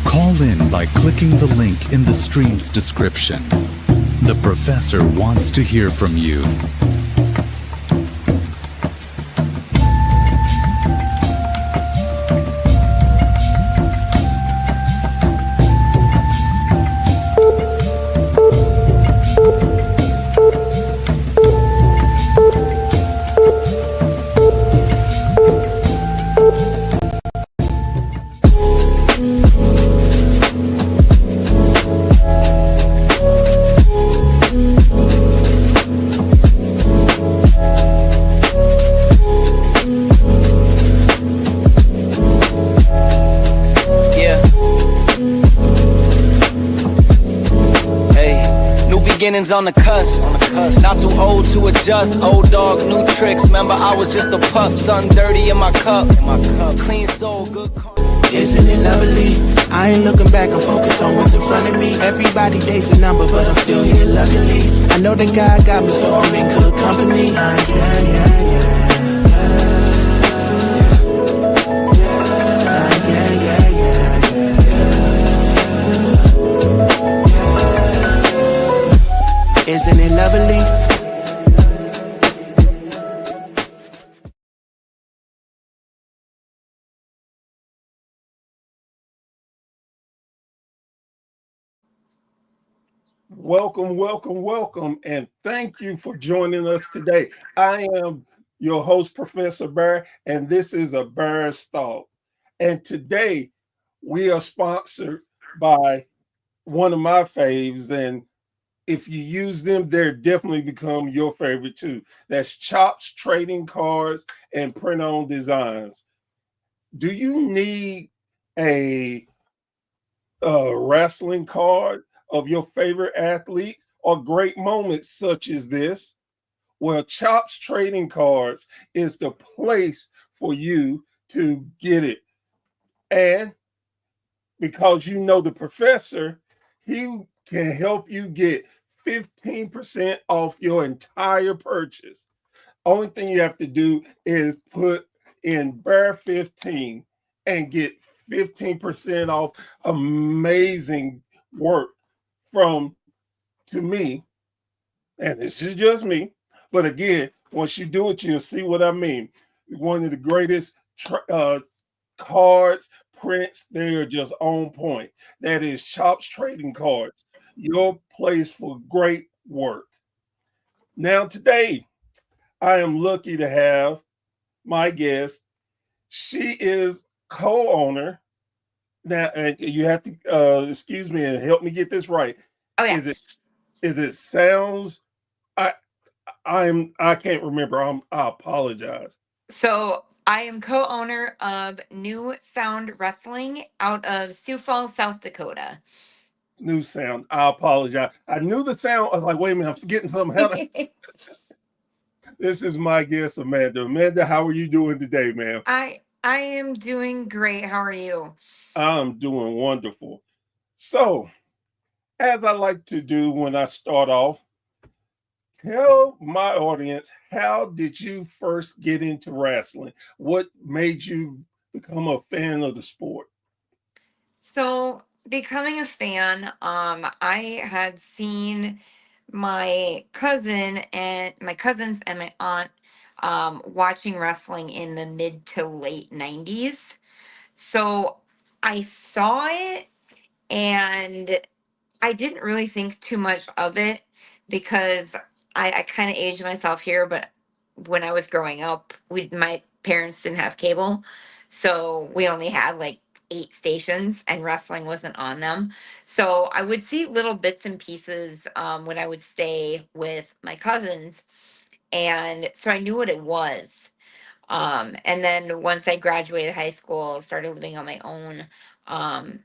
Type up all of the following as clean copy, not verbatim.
Call in by clicking the link in the stream's description. The professor wants to hear from you. Beginnings on the cusp. Not too old to adjust. Old dog, new tricks. Remember, I was just a pup. Something dirty in my cup. Clean soul, good car. Isn't it lovely? I ain't looking back, I'm focused on what's in front of me. Everybody dates a number, but I'm still here luckily. I know that God got me, so I'm in good company. Isn't it lovely? Welcome, and thank you for joining us today. I am your host, Professor Bear, and this is a Bear's Thought. And today we are sponsored by one of my faves, and if you use them, they're definitely become your favorite too. That's Chops Trading Cards and Print-On Designs. Do you need a wrestling card of your favorite athletes or great moments such as this? Well, Chops Trading Cards is the place for you to get it. And because you know the professor, he can help you get 15% off your entire purchase. Only thing you have to do is put in Bear 15 and get 15% off amazing work from to me. And this is just me. But again, once you do it, you'll see what I mean. One of the greatest cards, prints, they are just on point. That is Chops Trading Cards, your place for great work. Now, today, I am lucky to have my guest. She is co-owner. Now, you have to excuse me and help me get this right. Oh yeah. Is it sounds? I can't remember. I apologize. So I am co-owner of New Sound Wrestling out of Sioux Falls, South Dakota. New sound. I apologize. I knew the sound. I was like, wait a minute, I'm forgetting something. This is my guest, Amanda. Amanda, how are you doing today, ma'am? I am doing great. How are you? I'm doing wonderful. So, as I like to do when I start off, tell my audience, how did you first get into wrestling? What made you become a fan of the sport? So becoming a fan, I had seen my cousins and my aunt watching wrestling in the mid to late 90s. So I saw it and I didn't really think too much of it because I kind of aged myself here, but when I was growing up, my parents didn't have cable. So we only had like 8 stations and wrestling wasn't on them. So I would see little bits and pieces when I would stay with my cousins. And so I knew what it was. And then once I graduated high school, started living on my own, um,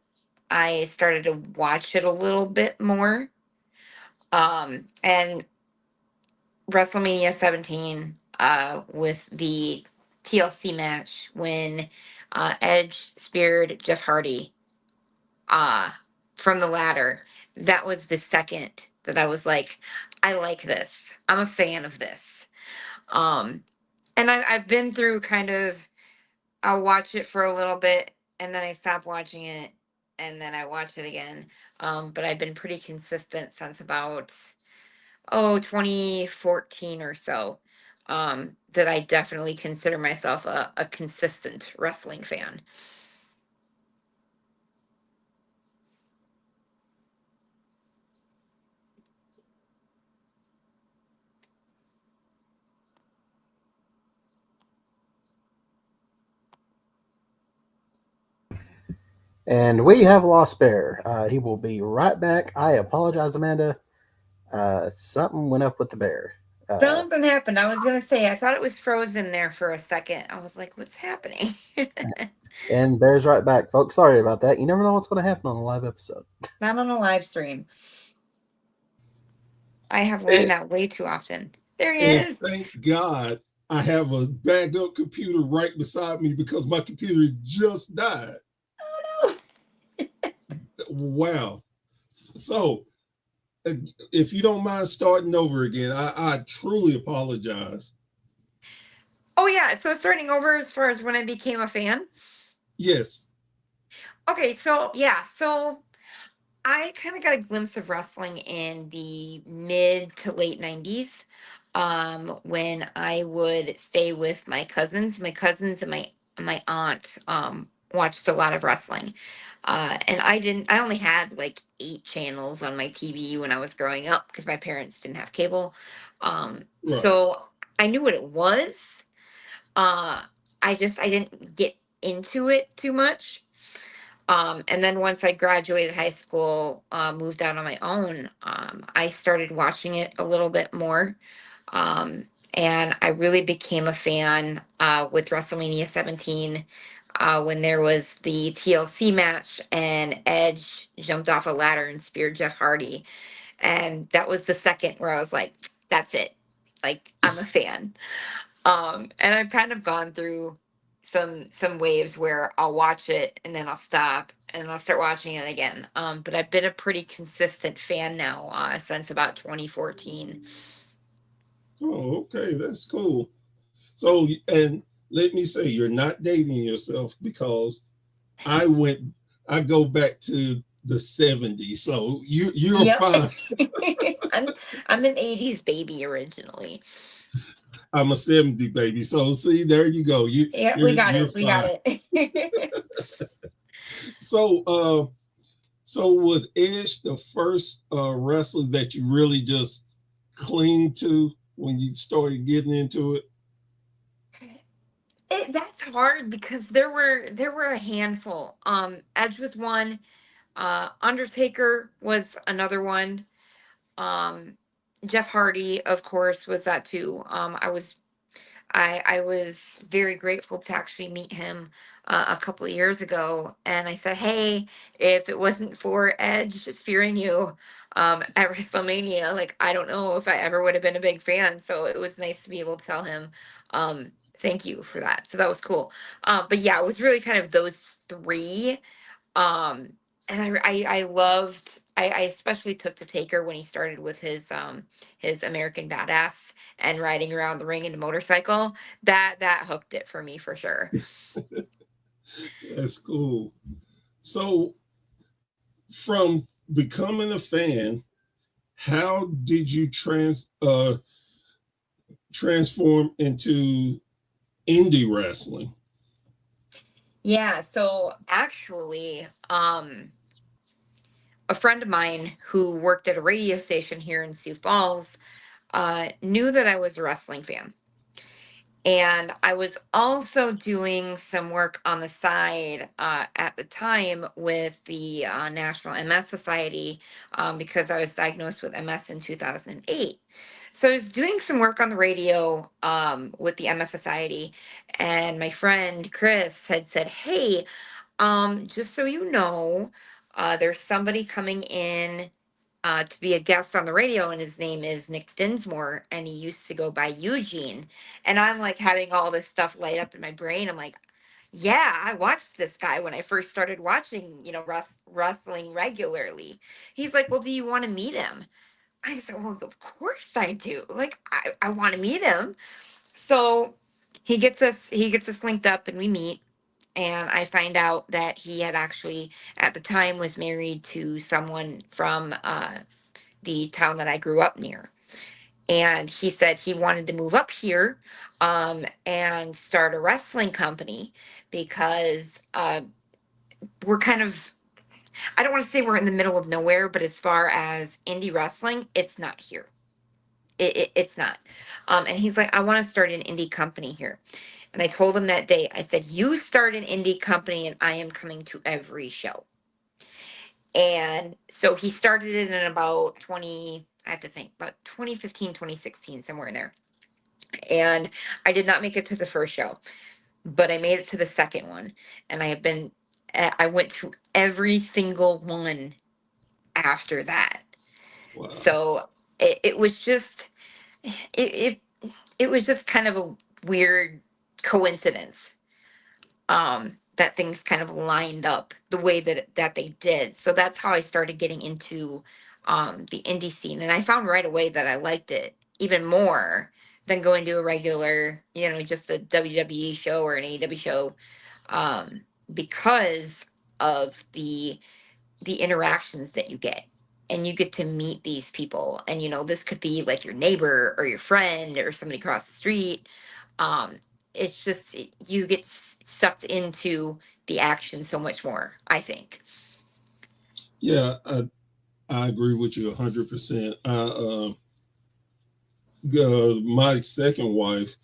I started to watch it a little bit more. And WrestleMania 17, with the TLC match when Edge speared Jeff Hardy uh, from the ladder. That was the second that I was like, I like this. I'm a fan of this. Um, and I've been through kind of, I'll watch it for a little bit and then I stop watching it and then I watch it again. But I've been pretty consistent since about, 2014 or so. That I definitely consider myself a consistent wrestling fan. And we have lost Bear. He will be right back. I apologize, Amanda. Something went up with the bear. Something happened. I was gonna say I thought it was frozen there for a second. I was like, "What's happening?" And Bear's right back, folks. Sorry about that. You never know what's going to happen on a live episode. Not on a live stream. I have learned that way too often. There he And is. thank God I have a backup computer right beside me because my computer just died. Oh no. Wow. So, if you don't mind starting over again, I truly apologize. Oh yeah. So starting over as far as when I became a fan. Yes. Okay. So yeah. So I kind of got a glimpse of wrestling in the mid to late 90s, when I would stay with my cousins. My cousins and my aunt watched a lot of wrestling. And I only had like 8 channels on my TV when I was growing up because my parents didn't have cable. Right. So I knew what it was. Uh, I didn't get into it too much. And then once I graduated high school, moved out on my own, I started watching it a little bit more. Um, and I really became a fan with WrestleMania 17, when there was the TLC match and Edge jumped off a ladder and speared Jeff Hardy. And that was the second where I was like, that's it. Like, I'm a fan. And I've kind of gone through some waves where I'll watch it and then I'll stop and I'll start watching it again. But I've been a pretty consistent fan now since about 2014. Oh, okay. That's cool. So, and let me say, you're not dating yourself because I went, I go back to the 70s. So you're Yep. fine. I'm I'm an 80s baby originally. I'm a 70 baby. So see, there you go. Yeah, we got You're it. We got fine. it. So so was Edge the first wrestler that you really just cling to when you started getting into it? That's hard because there were a handful. Edge was one. Undertaker was another one. Um, Jeff Hardy, of course, was that too. I was very grateful to actually meet him a couple of years ago, and I said, "Hey, if it wasn't for Edge spearing you at WrestleMania, like I don't know if I ever would have been a big fan." So it was nice to be able to tell him, "Thank you for that." So that was cool. But yeah, it was really kind of those three. Um, and I loved. I especially took to Taker when he started with his American Badass and riding around the ring in a motorcycle. That hooked it for me for sure. That's cool. So from becoming a fan, how did you transform into indie wrestling? Yeah, so actually, a friend of mine who worked at a radio station here in Sioux Falls knew that I was a wrestling fan. And I was also doing some work on the side at the time with the National MS Society, because I was diagnosed with MS in 2008. So I was doing some work on the radio with the MS Society, and my friend Chris had said, "Hey, just so you know, there's somebody coming in to be a guest on the radio, and his name is Nick Dinsmore, and he used to go by Eugene." And I'm like having all this stuff light up in my brain. I'm like, "Yeah, I watched this guy when I first started watching, wrestling regularly." He's like, "Well, do you want to meet him?" I said, "Well, of course I do. Like, I want to meet him." So he gets us linked up and we meet, and I find out that he had actually at the time was married to someone from the town that I grew up near. And he said he wanted to move up here and start a wrestling company because we're kind of, I don't want to say we're in the middle of nowhere, but as far as indie wrestling, it's not here. It's not. And he's like, "I want to start an indie company here." And I told him that day, I said, "You start an indie company and I am coming to every show." And so he started it in about 20, I have to think, about 2015, 2016, somewhere in there. And I did not make it to the first show, but I made it to the second one. And I went to every single one after that. Wow. So it was just, it, it was just kind of a weird coincidence that things kind of lined up the way that they did. So that's how I started getting into the indie scene, and I found right away that I liked it even more than going to a regular, just a WWE show or an AEW show, because of the interactions that you get, and you get to meet these people, and this could be like your neighbor or your friend or somebody across the street. um it's just you get sucked into the action so much more, I think. Yeah, I agree with you 100%. My second wife,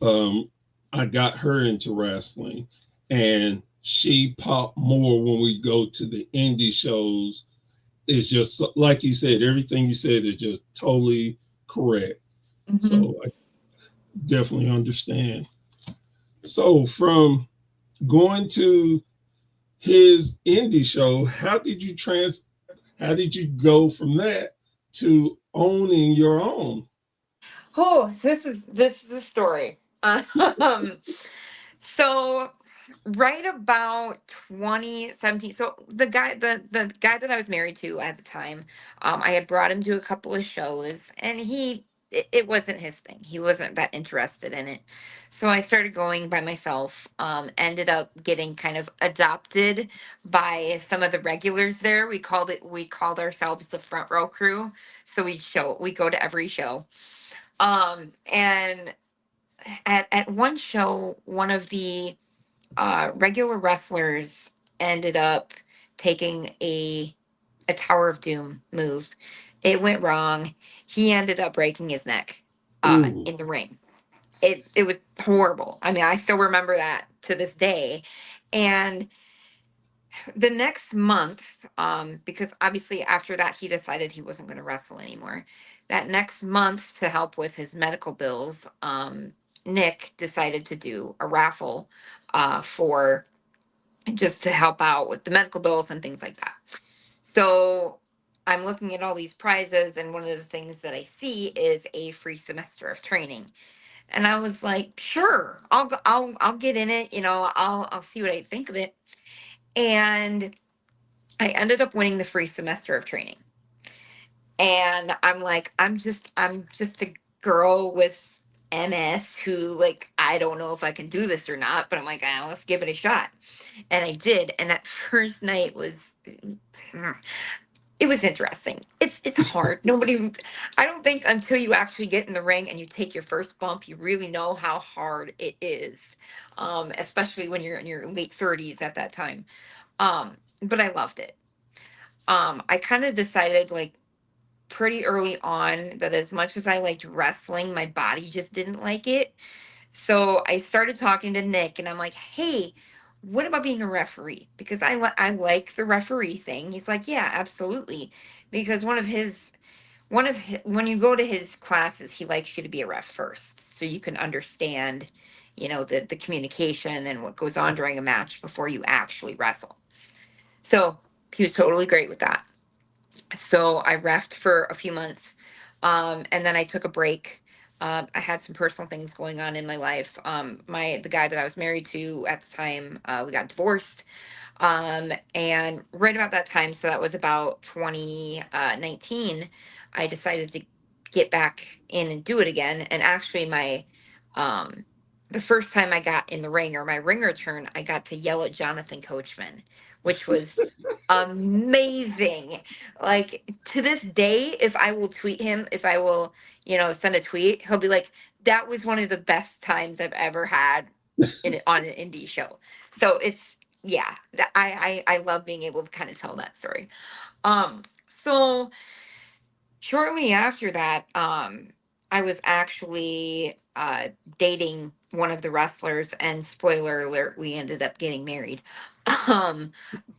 um, I got her into wrestling, and she popped more when we go to the indie shows. It's just like you said, everything you said is just totally correct. Hmm. So I definitely understand. So from going to his indie show, how did you go from that to owning your own? Oh, this is a story. So right about 2017, so the guy that I was married to at the time, I had brought him to a couple of shows, and it wasn't his thing. He wasn't that interested in it. So I started going by myself, ended up getting kind of adopted by some of the regulars there. We called ourselves the front row crew. So we go to every show. And at one show, one of the regular wrestlers ended up taking a Tower of Doom move. It went wrong. He ended up breaking his neck Ooh, in the ring. It was horrible. I mean, I still remember that to this day. And the next month, because obviously after that he decided he wasn't going to wrestle anymore. That next month, to help with his medical bills, Nick decided to do a raffle for just to help out with the medical bills and things like that. So I'm looking at all these prizes, and one of the things that I see is a free semester of training. And I was like, sure, I'll get in it. I'll see what I think of it. And I ended up winning the free semester of training. And I'm like, I'm just a girl with MS who, like, I don't know if I can do this or not, but I'm like, let's give it a shot. And I did. And that first night was it was interesting. It's hard. Nobody I don't think until you actually get in the ring and you take your first bump, you really know how hard it is. Especially when you're in your late 30s at that time. But I loved it. I kind of decided, like, pretty early on, that as much as I liked wrestling, my body just didn't like it. So I started talking to Nick, and I'm like, "Hey, what about being a referee? Because I like the referee thing." He's like, "Yeah, absolutely." Because when you go to his classes, he likes you to be a ref first, so you can understand, the communication and what goes on during a match before you actually wrestle. So he was totally great with that. So I refed for a few months, and then I took a break. I had some personal things going on in my life. The guy that I was married to at the time, we got divorced. And right about that time, so that was about 2019, I decided to get back in and do it again. And actually, um, the first time I got in the ring, or my ringer turn, I got to yell at Jonathan Coachman, which was amazing. Like, to this day, if I will tweet him, if I will, send a tweet, he'll be like, that was one of the best times I've ever had on an indie show. So yeah, I love being able to kind of tell that story. So shortly after that, I was actually dating one of the wrestlers, and spoiler alert, we ended up getting married. um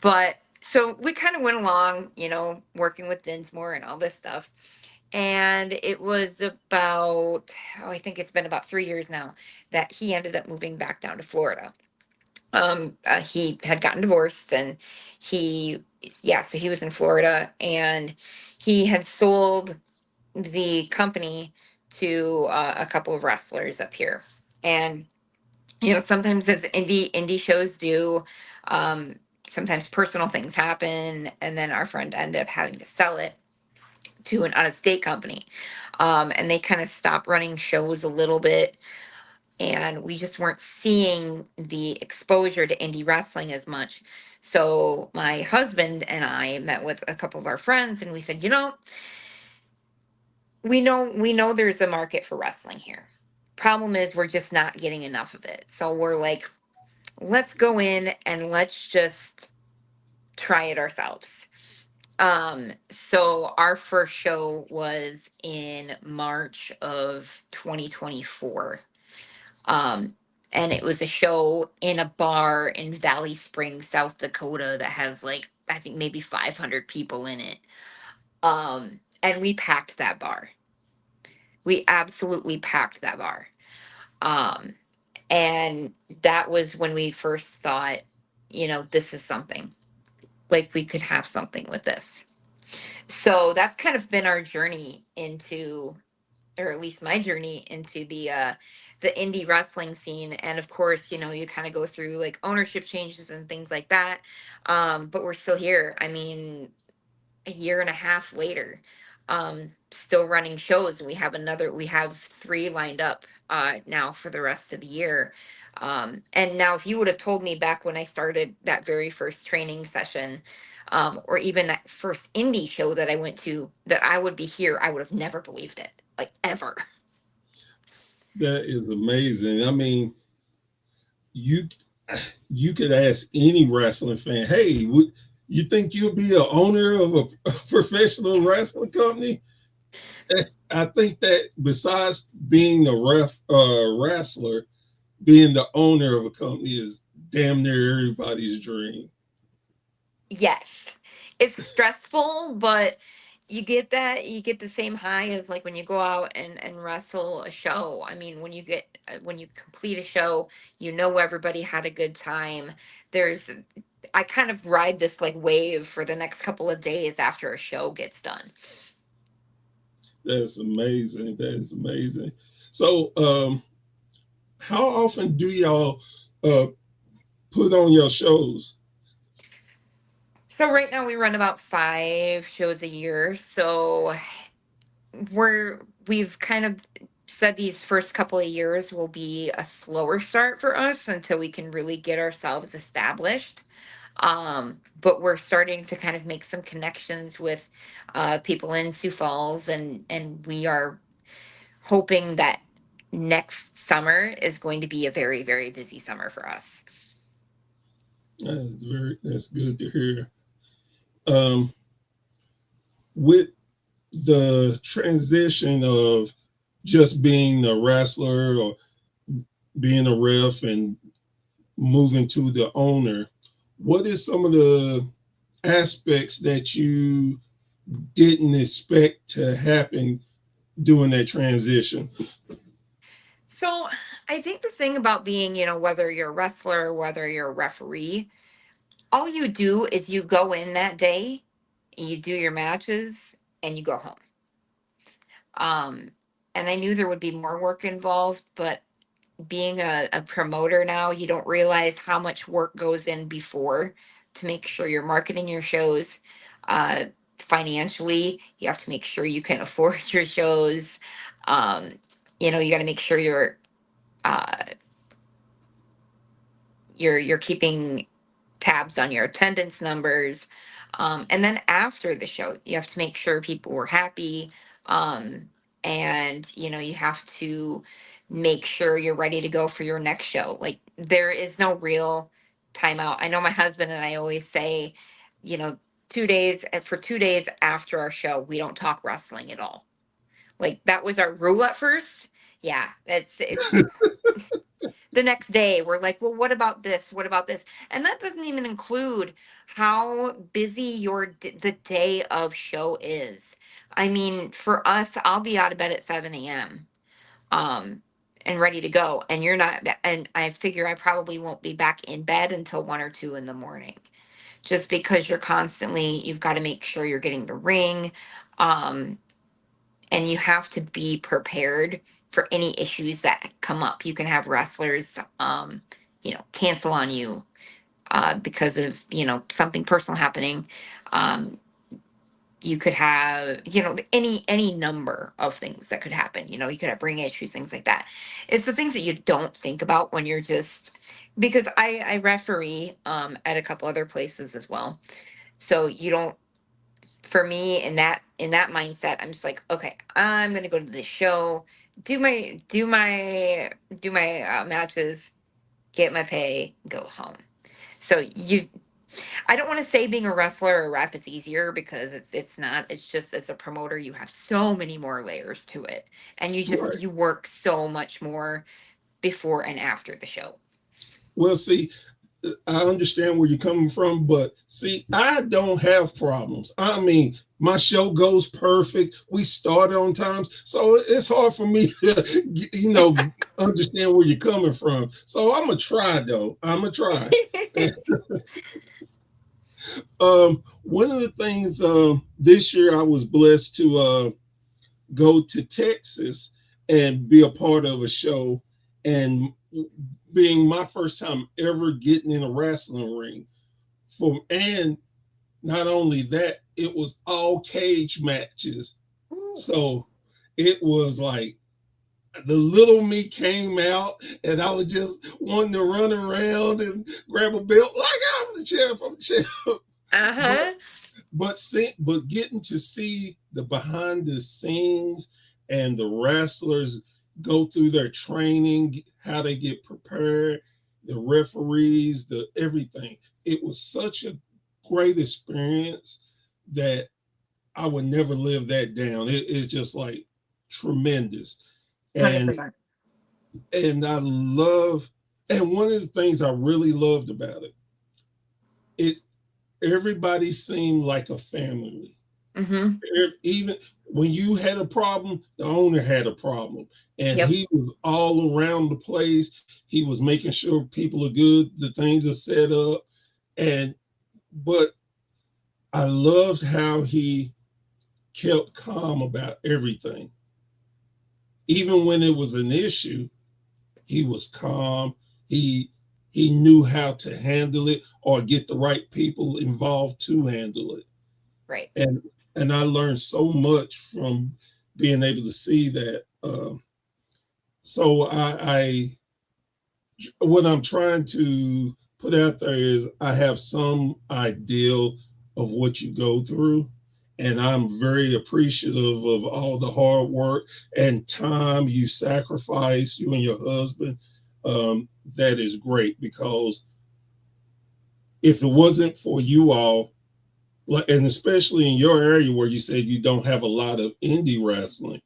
but so we kind of went along, working with Dinsmore and all this stuff. And it was about, I think it's been about 3 years now, that he ended up moving back down to Florida. He had gotten divorced, and he yeah, so he was in Florida, and he had sold the company to a couple of wrestlers up here. And sometimes, as indie shows do, um sometimes personal things happen, and then our friend ended up having to sell it to an out-of-state company. And they kind of stopped running shows a little bit, and we just weren't seeing the exposure to indie wrestling as much. So my husband and I met with a couple of our friends, and we said, we know there's a market for wrestling here. Problem is, we're just not getting enough of it. So we're like, let's go in and let's just try it ourselves. So our first show was in March of 2024. Um, and it was a show in a bar in Valley Springs, South Dakota, that has, like, I think maybe 500 people in it. And we packed that bar. We absolutely packed that bar. Um, and that was when we first thought, this is something. Like, we could have something with this. So that's kind of been our journey into, or at least my journey into the indie wrestling scene. And of course, you kind of go through like ownership changes and things like that. But we're still here. I mean, a year and a half later, still running shows, and we have 3 lined up now for the rest of the year. And now, if you would have told me back when I started that very first training session, or even that first indie show that I went to, that I would be here, I would have never believed it, like, ever. That is amazing. I mean, you you could ask any wrestling fan, hey, you think you'll be an owner of a professional wrestling company? I think that besides being a wrestler, being the owner of a company is damn near everybody's dream. Yes. It's stressful, but you get the same high as, like, when you go out and wrestle a show. I mean, when you complete a show, everybody had a good time. There's I kind of ride this, like, wave for the next couple of days after a show gets done. That's amazing. That is amazing. So, how often do y'all uh, put on your shows? So right now we run about 5 shows a year. So we've kind of said these first couple of years will be a slower start for us until we can really get ourselves established. But we're starting to kind of make some connections with people in Sioux Falls, and we are hoping that next summer is going to be a very, very busy summer for us. That's good to hear. Um, with the transition of just being a wrestler or being a ref and moving to the owner, what is some of the aspects that you didn't expect to happen during that transition? So I think the thing about being, whether you're a wrestler, whether you're a referee, all you do is you go in that day, you do your matches, and you go home. Um, and I knew there would be more work involved, but being a promoter now, you don't realize how much work goes in before to make sure you're marketing your shows. Uh, Financially, you have to make sure you can afford your shows. Um, you got to make sure uh, you're keeping tabs on your attendance numbers. And then after the show, you have to make sure people were happy. Um, and, you have to make sure you're ready to go for your next show. Like, there is no real timeout. I know my husband and I always say, you know, 2 days, for 2 days after our show, we don't talk wrestling at all. Like, that was our rule at first. Yeah, it's the next day we're like, well, what about this, what about this? And that doesn't even include how busy the day of show is. I mean, for us, I'll be out of bed at 7 a.m. um and ready to go, and you're not, and I figure I probably won't be back in bed until 1 or 2 in the morning, just because you've got to make sure you're getting the ring. um and you have to be prepared for any issues that come up. You can have wrestlers, cancel on you because of something personal happening. Um, you could have any number of things that could happen. You could have ring issues, things like that. It's the things that you don't think about when you're just, because I referee at a couple other places as well. So you don't, for me, in that mindset, I'm just like, okay, I'm gonna go to this show, do my matches, get my pay, go home. So I don't want to say being a wrestler or a ref is easier, because it's not. It's just, as a promoter, you have so many more layers to it, and Right. you work so much more before and after the show. Well, see, I understand where you're coming from, but see, I don't have problems. I mean, my show goes perfect. We start on time. So it's hard for me to, understand where you're coming from. So I'm going to try, though. I'm going to try. One of the things this year I was blessed to go to Texas and be a part of a show, and being my first time ever getting in a wrestling ring. And not only that, it was all cage matches. So it was like the little me came out, and I was just wanting to run around and grab a belt like I'm the champ. I'm the champ. Uh-huh. But getting to see the behind the scenes and the wrestlers go through their training, how they get prepared, the referees, the everything. It was such a great experience that I would never live that down. It's just like tremendous. And 100%. and I love, and one of the things I really loved about it everybody seemed like a family. Mm-hmm. Even when you had a problem, the owner had a problem, and Yep. he was all around the place. He was making sure people are good, the things are set up, and but I loved how he kept calm about everything. Even when it was an issue, he was calm. He he knew how to handle it or get the right people involved to handle it. Right. And I learned so much from being able to see that. So I what I'm trying to put out there is I have some ideal of what you go through, and I'm very appreciative of all the hard work and time you sacrifice, you and your husband. That is great, because if it wasn't for you all, and especially in your area where you said you don't have a lot of indie wrestling,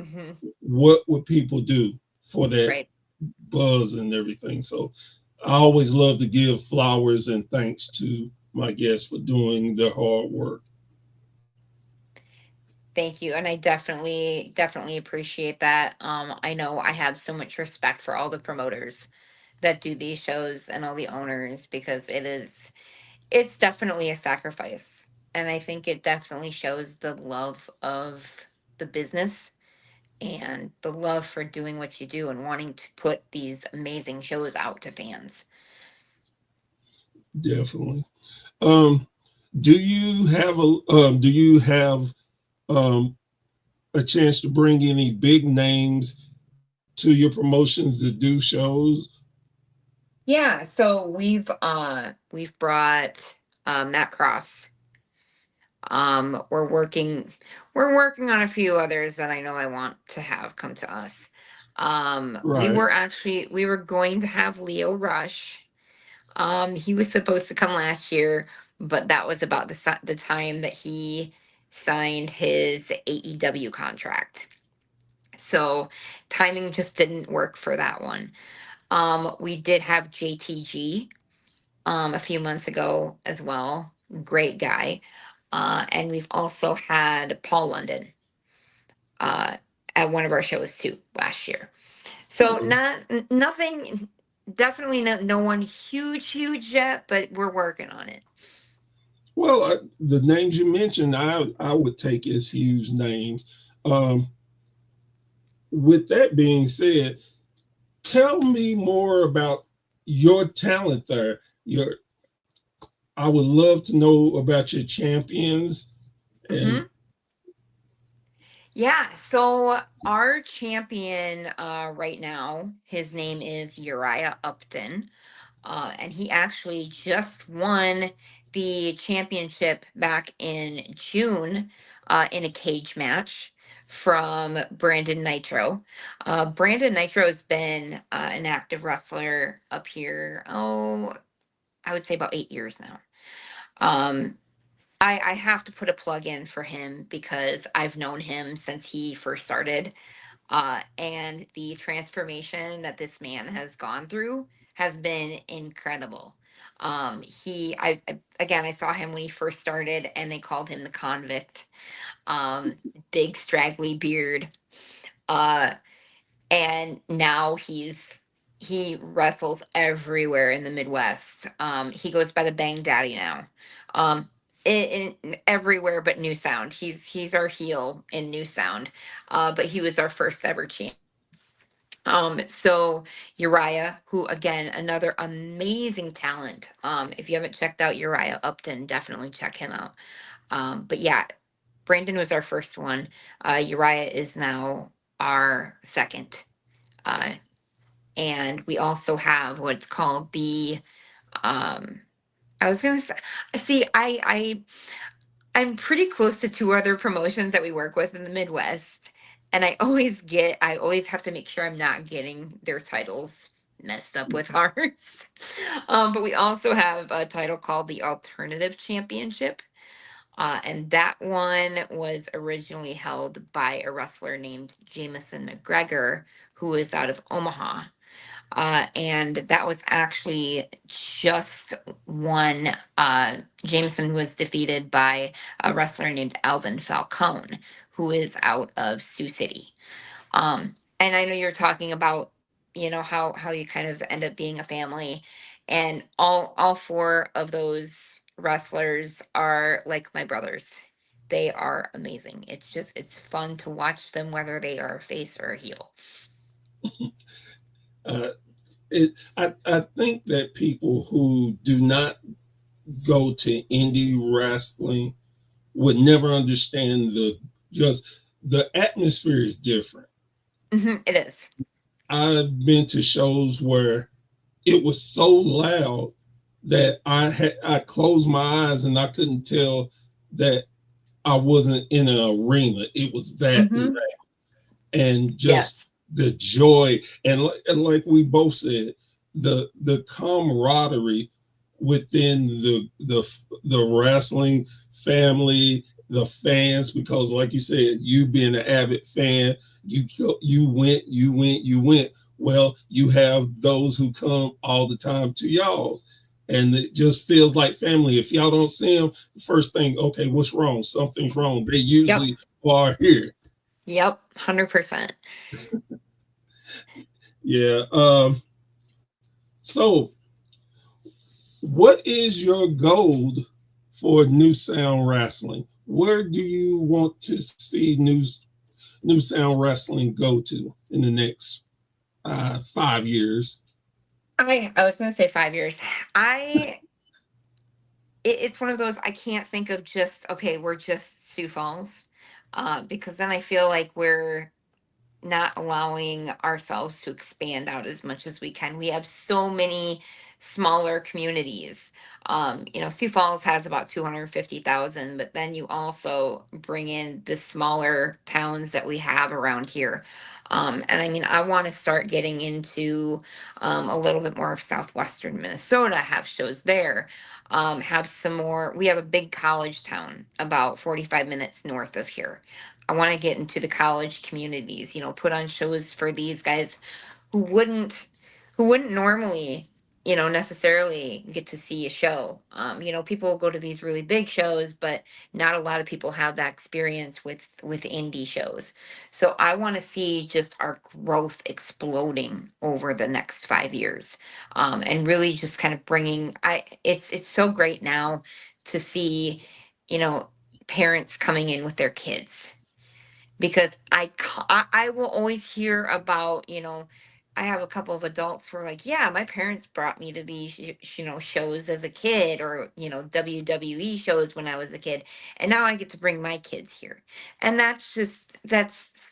Mm-hmm. what would people do for that Right. buzz and everything? So I always love to give flowers and thanks to my guests for doing their hard work. Thank you. And I definitely appreciate that. I know I have so much respect for all the promoters that do these shows and all the owners because it's definitely a sacrifice. And I think it definitely shows the love of the business and the love for doing what you do and wanting to put these amazing shows out to fans. Definitely. Um, do you have um, a chance to bring any big names to your promotions to do shows? Yeah, so we've brought Matt Cross. We're working on a few others that I know I want to have come to us. Right. We were going to have Leo Rush. He was supposed to come last year, but that was about the time that he signed his AEW contract. So timing just didn't work for that one. We did have JTG a few months ago as well. Great guy. And we've also had Paul London uh, at one of our shows too last year. So Mhm. nothing, definitely no one huge yet, but we're working on it. Well, the names you mentioned, I would take as huge names. Um, with that being said, tell me more about your talent there. Your I would love to know about your champions and Hmm. Yeah. So our champion right now, his name is Uriah Upton. And he actually just won the championship back in June in a cage match from Brandon Nitro. Brandon Nitro has been an active wrestler up here, oh, I would say about 8 years now. Um, I have to put a plug in for him because I've known him since he first started, and the transformation that this man has gone through has been incredible. Again, I saw him when he first started, and they called him the convict. Um, Big straggly beard, uh, and now he wrestles everywhere in the Midwest. He goes by the Bang Daddy now. In everywhere but New Sound. He's our heel in New Sound, but he was our first ever champ. So Uriah, who again, another amazing talent. If you haven't checked out Uriah Upton, definitely check him out. But yeah, Brandon was our first one. Uriah is now our second. Uh, and we also have what's called the um I was gonna say, see, I'm pretty close to two other promotions that we work with in the Midwest, and I always have to make sure I'm not getting their titles messed up with ours. But we also have a title called the Alternative Championship, and that one was originally held by a wrestler named Jameson McGregor, who is out of Omaha. And that was actually just one. Jameson was defeated by a wrestler named Alvin Falcone, who is out of Sioux City. And I know you're talking about, how you kind of end up being a family, and all four of those wrestlers are like my brothers. They are amazing. It's fun to watch them, whether they are a face or a heel. uh, I think that people who do not go to indie wrestling would never understand just the atmosphere is different. It is. I've been to shows where it was so loud that I closed my eyes and I couldn't tell that I wasn't in an arena. It was that loud. Hmm. And just Yes. the joy and like we both said, the camaraderie within the wrestling family, the fans, because like you said, you being an avid fan, you went. Well, you have those who come all the time to y'all's. and it just feels like family. If y'all don't see them, the first thing, okay, what's wrong? Something's wrong. They Yep. usually are here. Yep. 100%. Yeah. So, what is your goal for New Sound Wrestling? Where do you want to see New Sound Wrestling go to in the next 5 years? I was gonna say 5 years. I it's one of those I can't think of just okay, we're just Sioux Falls, because then I feel like we're not allowing ourselves to expand out as much as we can. We have so many smaller communities. Sioux Falls has about 250,000, but then you also bring in the smaller towns that we have around here. And I mean, I want to start getting into a little bit more of southwestern Minnesota, have shows there. Have some more. We have a big college town about 45 minutes north of here. I want to get into the college communities, put on shows for these guys who wouldn't who wouldn't normally, necessarily get to see a show. People go to these really big shows, but not a lot of people have that experience with indie shows. So I want to see just our growth exploding over the next 5 years, and really just kind of bringing. It's so great now to see, you know, parents coming in with their kids because I will always hear about, I have a couple of adults who are like, yeah, my parents brought me to these shows as a kid, or WWE shows when I was a kid, and now I get to bring my kids here. And that's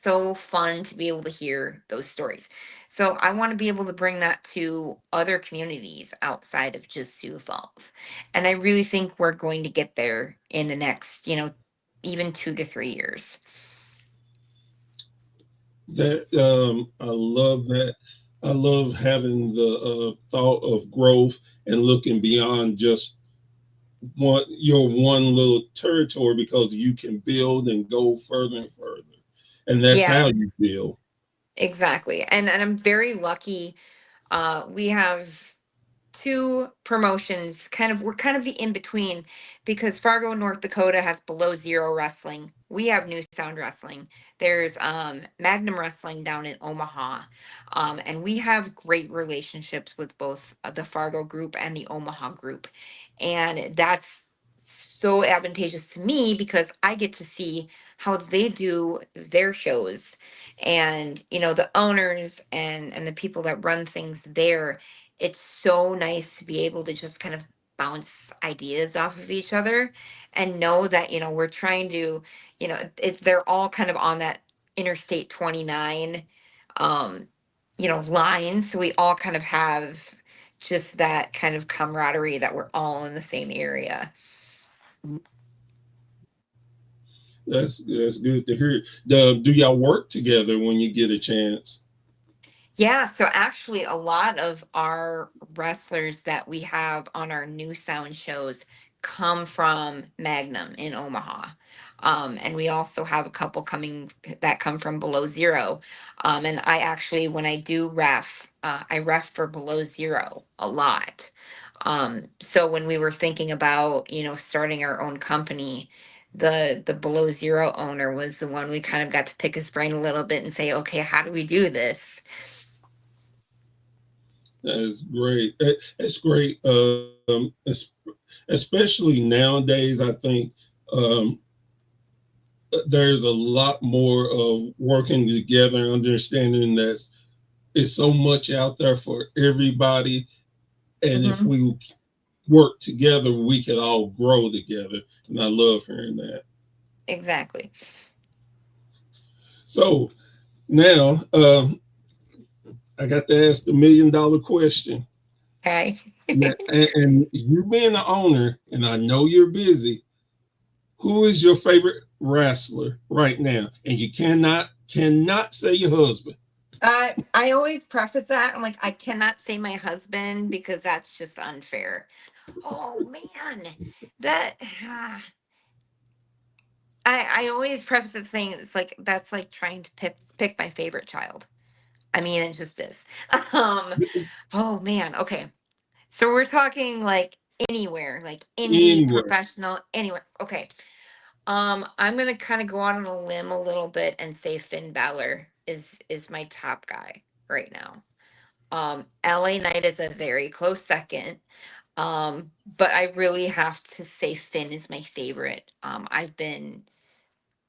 so fun to be able to hear those stories. So I want to be able to bring that to other communities outside of just Sioux Falls, and I really think we're going to get there in the next, even 2 to 3 years. That I love that. I love having the thought of growth and looking beyond just your one little territory, because you can build and go further and further, and that's Yeah, how you feel. exactly. And I'm very lucky. We have two promotions. We're kind of the in between because Fargo, North Dakota has Below Zero Wrestling. We have New Sound Wrestling. There's Magnum Wrestling down in Omaha. And we have great relationships with both the Fargo group and the Omaha group. And that's so advantageous to me because I get to see how they do their shows, and the owners and the people that run things there. It's so nice to be able to just kind of bounce ideas off of each other and know that we're trying to, if they're all kind of on that Interstate 29 um line, so we all kind of have just that kind of camaraderie that we're all in the same area. That's good to hear. Do y'all work together when you get a chance? Yeah, so actually, a lot of our wrestlers that we have on our New Sound shows come from Magnum in Omaha. And we also have a couple coming that come from Below Zero. And I actually, when I do ref, I ref for Below Zero a lot. So when we were thinking about, starting our own company, the Below Zero owner was the one we kind of got to pick his brain a little bit and say, okay, how do we do this? That's great. That's great. Especially nowadays, I think um, there's a lot more of working together, understanding that it's so much out there for everybody, and if Mhm. we work together, we can all grow together. And I love hearing that. Exactly. So now I got to ask the $1 million question. Okay. And you being the owner, and I know you're busy, who is your favorite wrestler right now? And you cannot say your husband. I always preface that. I'm like, I cannot say my husband because that's just unfair. Oh man, that I always preface it saying it's like that's like trying to pick my favorite child. I mean, it just is. Um. Oh man. Okay. So we're talking like anywhere, like indie, Anywhere. professional, anywhere. Okay. I'm gonna kind of go out on a limb a little bit and say Finn Balor is my top guy right now. LA Knight is a very close second. But I really have to say Finn is my favorite. I've been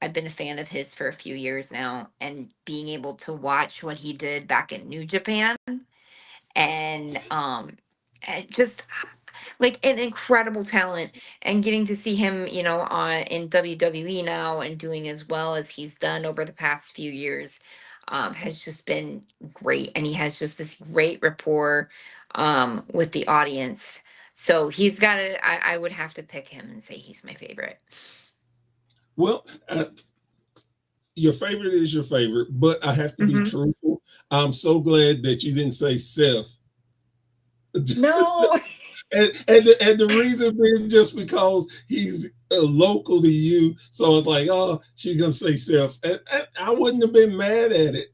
a fan of his for a few years now, and being able to watch what he did back in New Japan, and just like an incredible talent, and getting to see him, on in WWE now and doing as well as he's done over the past few years, has just been great, and he has just this great rapport with the audience. So he's got to. I would have to pick him and say he's my favorite. Well, your favorite is your favorite, but I have to be Hmm. truthful. I'm so glad that you didn't say Seth. No. And the reason being just because he's local to you, so it's like, oh, she's gonna say Seth, and I wouldn't have been mad at it.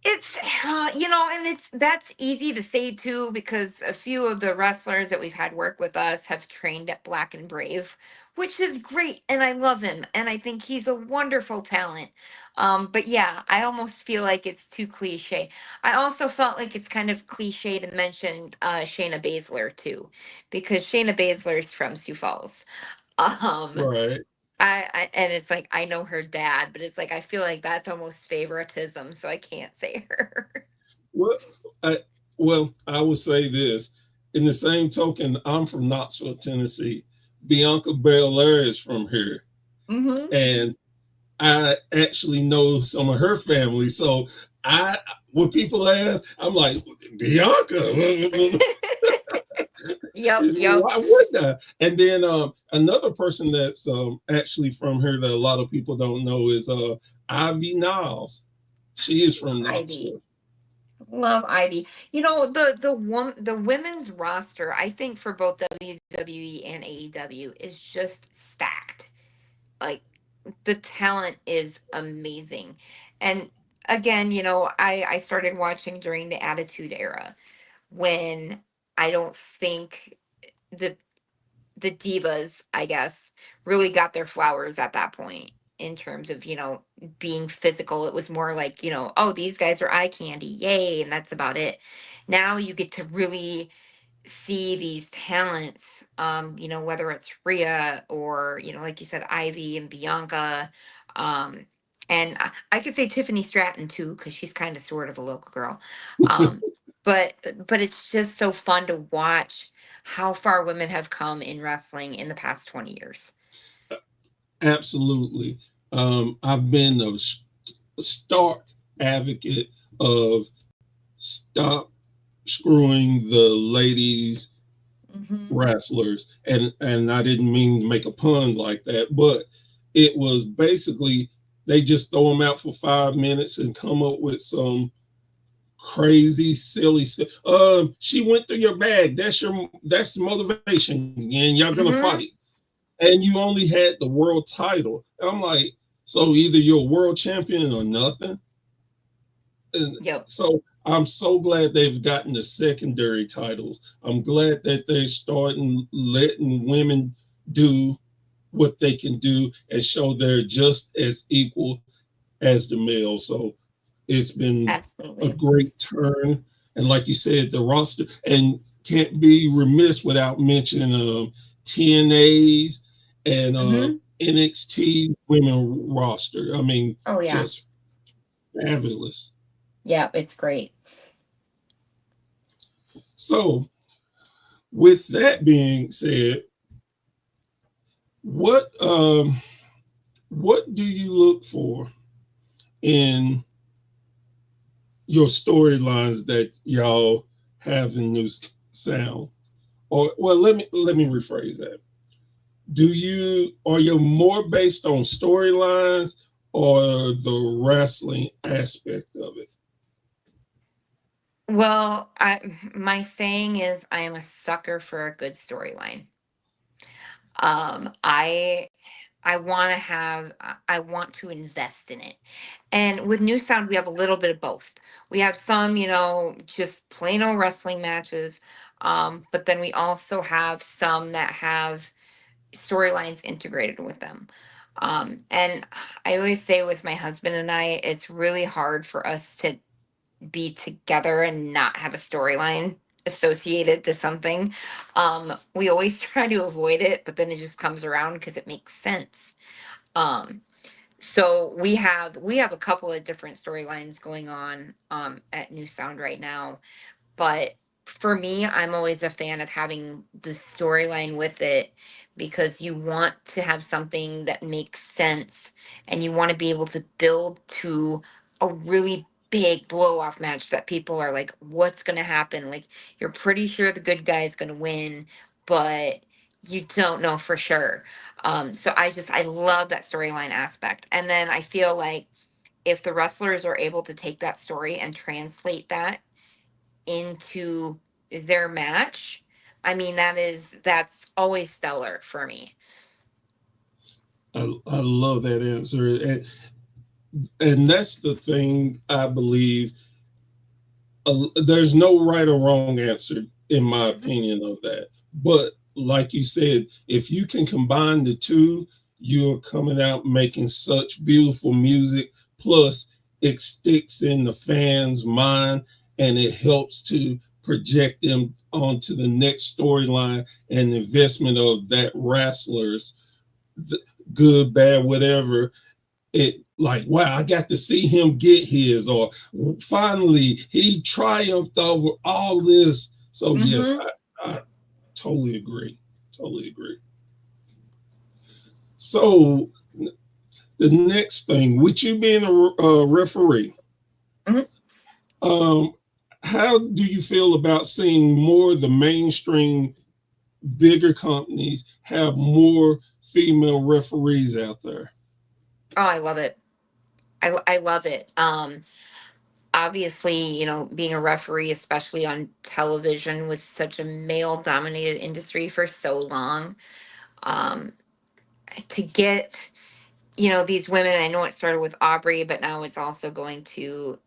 It's and that's easy to say too, because a few of the wrestlers that we've had work with us have trained at Black and Brave, which is great, and I love him, and I think he's a wonderful talent. But yeah, I almost feel like it's too cliche. I also felt like it's kind of cliche to mention Shayna Baszler too, because Shayna Baszler is from Sioux Falls. Um, Right. and it's like I know her dad, but it's like I feel like that's almost favoritism, so I can't say her. Well, I I will say this. In the same token, I'm from Knoxville, Tennessee. Bianca Belair is from here, Hmm. and I actually know some of her family. So I, when people ask, I'm like, Bianca. Yep, yep. Why would I? And then another person that's actually from here that a lot of people don't know is Ivy Niles. She is from Ivy. Knoxville. Love Ivy. The women's roster, I think for both WWE and AEW is just stacked. Like the talent is amazing. And again, I started watching during the Attitude Era, when I don't think the the divas, I guess, really got their flowers at that point in terms of, being physical. It was more like, oh, these guys are eye candy, yay, and that's about it. Now you get to really see these talents, whether it's Rhea or, like you said, Ivy and Bianca. Um, and I could say Tiffany Stratton too, because she's kind of sort of a local girl. Um, but it's just so fun to watch how far women have come in wrestling in the past 20 years. Absolutely. I've been a stark advocate of stop screwing the ladies Hmm. wrestlers, and I didn't mean to make a pun like that, but it was basically they just throw them out for 5 minutes and come up with some crazy silly stuff. She went through your bag. That's motivation, and y'all gonna Hmm. fight, and you only had the world title. I'm like, so either you're a world champion or nothing. And Yep. so I'm so glad they've gotten the secondary titles. I'm glad that they're starting letting women do what they can do and show they're just as equal as the males. So it's been a Absolutely. great turn. And like you said, the roster, and can't be remiss without mentioning TNA's and Hmm. NXT women roster. I mean, Oh yeah. just fabulous. Yeah, it's great. So, with that being said, what what do you look for in your storylines that y'all have in New Sound? Or well, let me rephrase that. Do you are you more based on storylines or the wrestling aspect of it? Well, my saying is I am a sucker for a good storyline. I want to I want to invest in it. And with New Sound, we have a little bit of both. We have some, just plain old wrestling matches. But then we also have some that have storylines integrated with them. And I always say with my husband and I, it's really hard for us to be together and not have a storyline associated to something. We always try to avoid it, but then it just comes around because it makes sense. Um, so we have a couple of different storylines going on at New Sound right now, but for me, I'm always a fan of having the storyline with it because you want to have something that makes sense and you want to be able to build to a really big blow off match that people are like, what's going to happen? Like, you're pretty sure the good guy is going to win, but you don't know for sure. So I love that storyline aspect. And then I feel like if the wrestlers are able to take that story and translate that into their match, I mean that's always stellar for me. I love that answer. And that's the thing I believe. There's no right or wrong answer, in my opinion, of that. But like you said, if you can combine the two, you're coming out making such beautiful music. Plus, it sticks in the fans' mind and it helps to project them onto the next storyline and investment of that wrestler's good, bad, whatever. It like, wow, I got to see him get his, or finally he triumphed over all this. So yes, Mm-hmm. I totally agree. Totally agree. So the next thing, with you being a referee, Mm-hmm. um, how do you feel about seeing more of the mainstream bigger companies have more female referees out there? Oh, I love it. I love it. Obviously, being a referee, especially on television, was such a male dominated industry for so long. Um, to get, these women, I know it started with Aubrey, but now it's also going to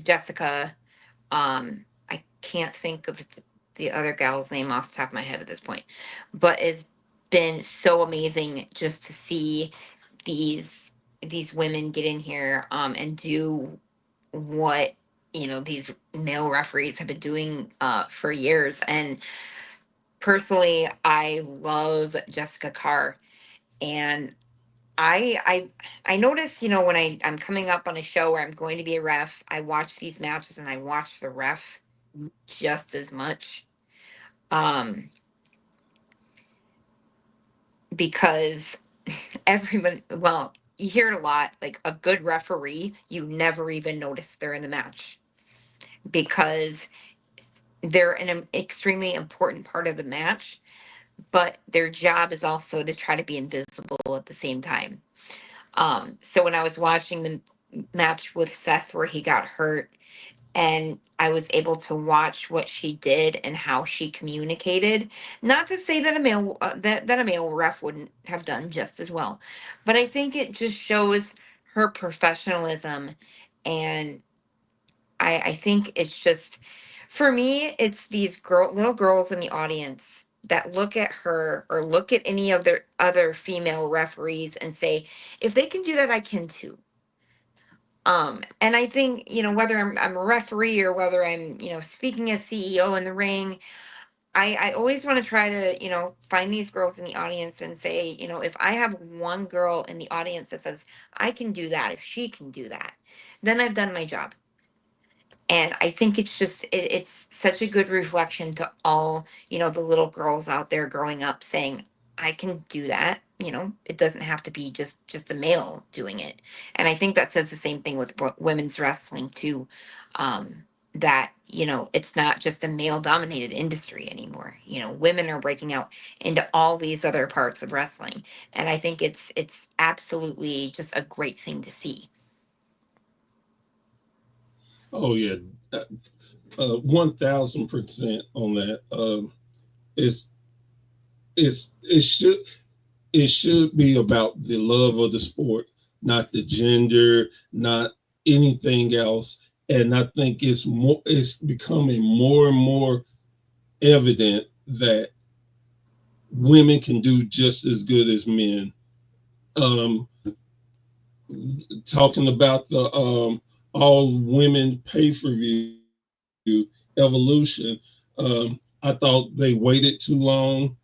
Jessica. I can't think of the other gal's name off the top of my head at this point, but it's been so amazing just to see these women get in here and do what these male referees have been doing for years. And personally, I love Jessica Carr, and I notice, when I'm coming up on a show where I'm going to be a ref, I watch these matches and I watch the ref just as much. Um, because everyone, well, you hear it a lot, like a good referee, you never even notice they're in the match because they're an extremely important part of the match, but their job is also to try to be invisible at the same time. So when I was watching the match with Seth where he got hurt, and I was able to watch what she did and how she communicated. Not to say that that a male ref wouldn't have done just as well, but I think it just shows her professionalism, and I think it's just, for me, it's these little girls in the audience that look at her or look at any of their other female referees and say, if they can do that, I can too. And I think, whether I'm a referee or whether I'm, speaking as CEO in the ring, I always want to try to, find these girls in the audience and say, if I have one girl in the audience that says, I can do that, if she can do that, then I've done my job. And I think it's just it's such a good reflection to all, the little girls out there growing up saying, I can do that. It doesn't have to be just a male doing it. And I think that says the same thing with women's wrestling too. That, it's not just a male dominated industry anymore. Women are breaking out into all these other parts of wrestling. And I think it's absolutely just a great thing to see. Oh yeah, 1000% on that. It's it should be about the love of the sport, not the gender, not anything else. And I think it's becoming more and more evident that women can do just as good as men. Um, Talking about the all women pay per view evolution, I thought they waited too long.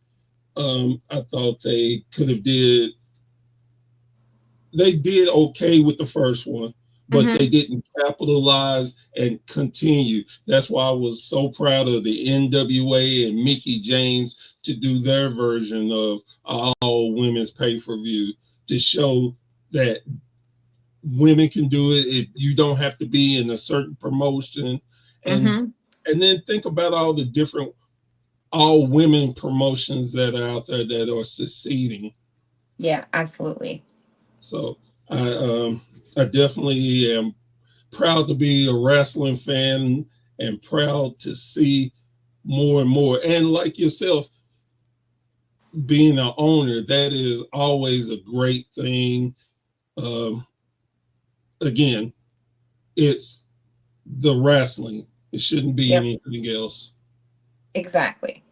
I thought they did okay with the first one, but they Mm-hmm. didn't capitalize and continue. That's why I was so proud of the NWA and Mickey James to do their version of all women's pay per view to show that women can do it. You don't have to be in a certain promotion, and Mm-hmm. then think about all the different all women promotions that are out there that are succeeding. Yeah, absolutely. So I definitely am proud to be a wrestling fan and proud to see more and more. And like yourself, being an owner, that is always a great thing. Um, Again, it's the wrestling. It shouldn't be Yep. anything else. Exactly.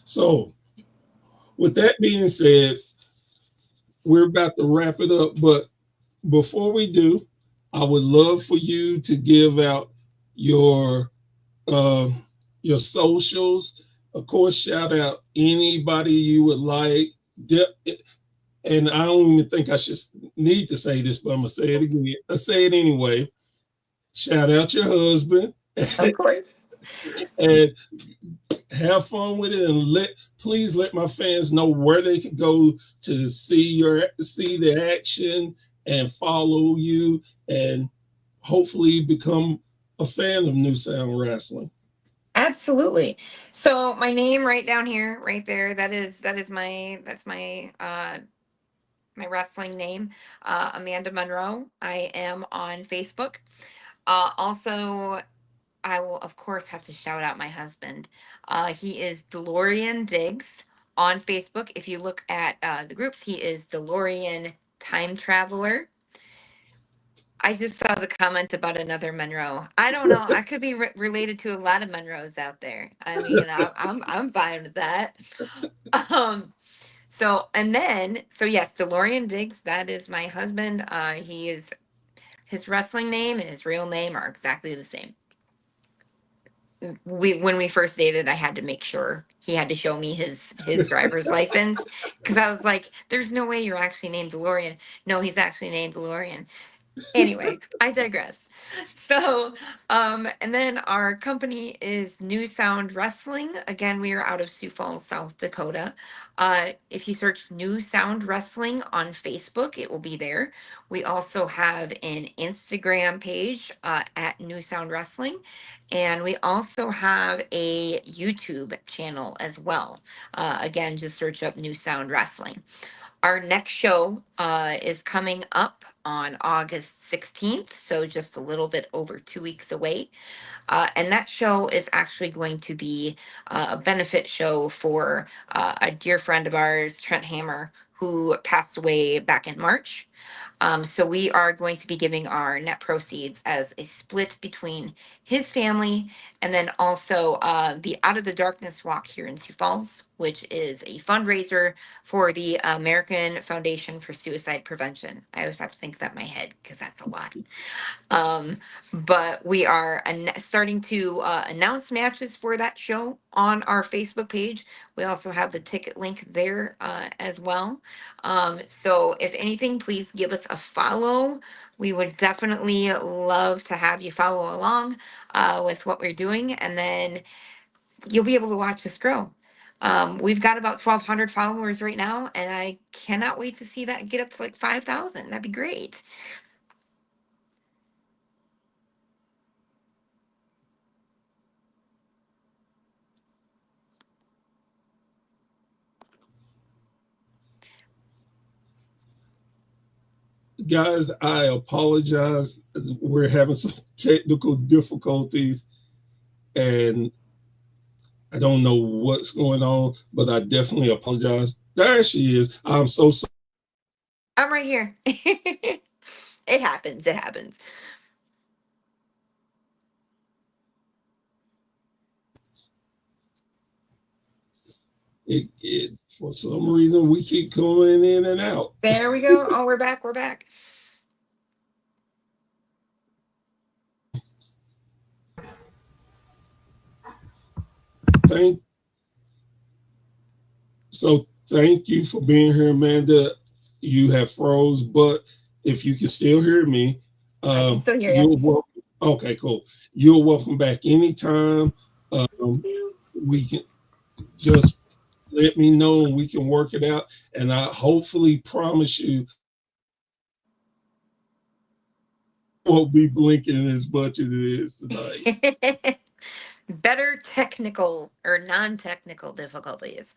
So, with that being said, we're about to wrap it up. But before we do, I would love for you to give out your uh, your socials. Of course, shout out anybody you would like. And I don't even think I should need to say this, but I'm gonna say it again. I say it anyway. Shout out your husband Of course. and have fun with it, and please let my fans know where they can go to see the action and follow you and hopefully become a fan of New Sound Wrestling. Absolutely. So my name right down here, right there, that is my wrestling name, Amanda Monroe. I am on Facebook. Also, I will of course have to shout out my husband. He is DeLorean Diggs on Facebook. If you look at the groups, he is DeLorean Time Traveler. I just saw the comment about another Monroe. I don't know. I could be related to a lot of Monroes out there. I mean, I'm fine with that. Um, so yes, DeLorean Diggs. That is my husband. He is his wrestling name and his real name are exactly the same. We When we first dated, I had to make sure he had to show me his driver's license because I was like, "There's no way you're actually named DeLorean." No, he's actually named DeLorean. Anyway, I digress. So, and then our company is New Sound Wrestling. Again, we are out of Sioux Falls, South Dakota. If you search New Sound Wrestling on Facebook, it will be there. We also have an Instagram page at New Sound Wrestling, and we also have a YouTube channel as well. Again, just search up New Sound Wrestling. Our next show is coming up on August 16th, so just a little bit over 2 weeks away. And that show is actually going to be a benefit show for a dear friend of ours, Trent Hammer, who passed away back in March. So we are going to be giving our net proceeds as a split between his family and then also the Out of the Darkness Walk here in Sioux Falls, which is a fundraiser for the American Foundation for Suicide Prevention. I always have to think that in my head because that's a lot. Um, but we are starting to announce matches for that show on our Facebook page. We also have the ticket link there as well. So if anything, please give us a follow. We would definitely love to have you follow along with what we're doing, and then you'll be able to watch us grow. We've got about 1,200 followers right now, and I cannot wait to see that get up to like 5,000. That'd be great. Guys, I apologize. We're having some technical difficulties and I don't know what's going on, but I definitely apologize. There she is. I'm so sorry. I'm right here. It happens. It happens. It for some reason we keep coming in and out. There we go. Oh, we're back. We're back. Thank thank you for being here, Amanda. You have froze, but if you can still hear me, I can still hear you're you. welcome. Okay, cool. You're welcome back anytime. We can just let me know and we can work it out. And I hopefully promise you won't be blinking as much as it is tonight. Better technical or non-technical difficulties.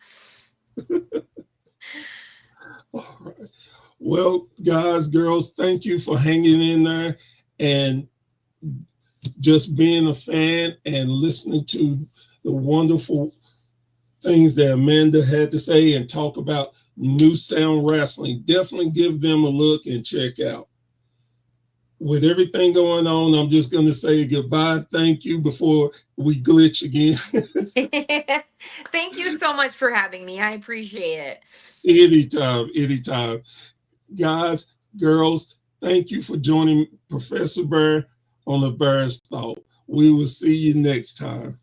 All right. Well, guys, girls, thank you for hanging in there and just being a fan and listening to the wonderful things that Amanda had to say and talk about New Sound Wrestling. Definitely give them a look and check out. With everything going on, I'm just going to say goodbye. Thank you before we glitch again. Thank you so much for having me. I appreciate it. Anytime, anytime. Guys, girls, thank you for joining Professor Bear on the Bear's Thought. We will see you next time.